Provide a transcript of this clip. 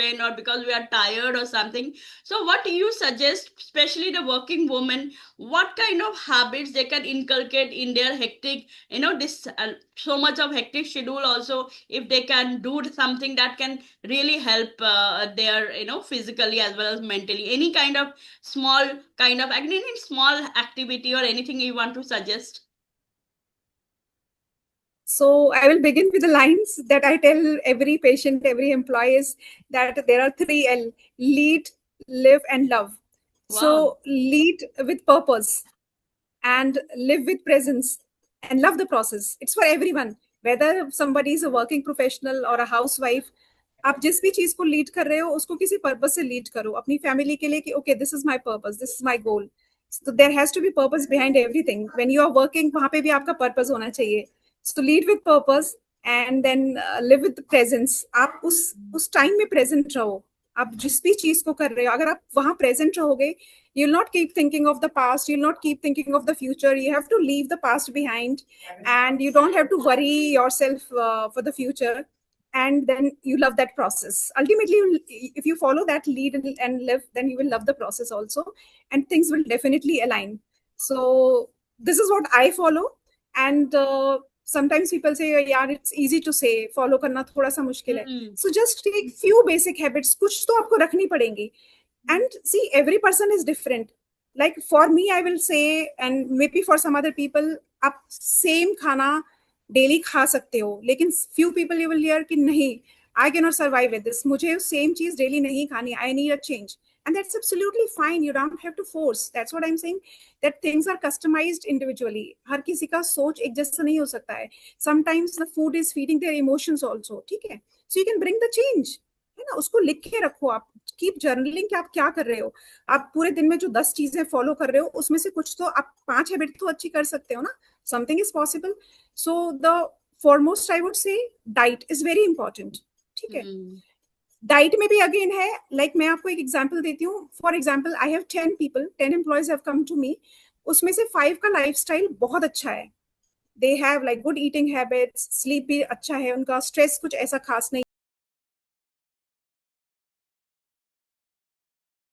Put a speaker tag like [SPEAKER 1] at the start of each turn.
[SPEAKER 1] pain or because we are tired or something. So what do you suggest, especially the working women, what kind of habits they can inculcate in their hectic, this so much of hectic schedule also, if they can do something that can really help their, physically as well as mentally, any kind of any small activity or anything you want to suggest?
[SPEAKER 2] So I will begin with the lines that I tell every patient, every employee, is that there are 3 L: lead, live, and love.
[SPEAKER 1] Wow.
[SPEAKER 2] So lead with purpose and live with presence and love the process. It's for everyone, whether somebody is a working professional or a housewife. आप जिस भी चीज को lead कर रहे हो उसको किसी पर्पस से लीड करो अपनी फैमिली के लिए कि okay this is my purpose, this is my goal. So there has to be purpose behind everything. When you are working, वहां पे भी आपका पर्पस होना चाहिए. So lead with purpose and then live with presence. आप उस time में present रहो. आप जिस भी चीज को कर रहे हो, अगर आप वहां प्रेजेंट रहोगे, you'll not keep thinking of the past, you'll not keep thinking of the future. You have to leave the past behind and you don't have to worry yourself for the future. And then you love that process. Ultimately, if you follow that lead and live, then you will love the process also, and things will definitely align. So this is what I follow. And sometimes people say, yeah, it's easy to say, follow karna thoda sa mushkil hai. So just take few basic habits, kuch to aapko rakhni padengi. And see, every person is different. Like for me, I will say, and maybe for some other people, आप same खाना daily खा सकते हो, लेकिन few people you will hear कि नहीं, I cannot survive with this, मुझे same चीज डेली नहीं खानी, I need a change. And that's absolutely fine. You don't have to force. That's what I'm saying, that things are customized individually. हर किसी का सोच एक जैसा नहीं हो सकता है. Sometimes the food is feeding their emotions also. ठीक है, so you can bring the change. है ना, उसको लिख के रखो. आप कीप जर्नलिंग कि आप क्या कर रहे हो. आप पूरे दिन में जो 10 चीजें फॉलो कर रहे हो, उसमें से कुछ तो आप 5 हैबिट तो अच्छी कर सकते हो ना. Something is possible. So the foremost I would say diet is very important. ठीक है, डाइट में भी अगेन है, लाइक मैं आपको एक एग्जांपल देती हूँ. For example, I have 10 people, 10 employees have come to me. उसमें से 5 का लाइफस्टाइल बहुत अच्छा है. They have like good eating habits, sleep भी अच्छा है उनका, स्ट्रेस कुछ ऐसा खास नहीं.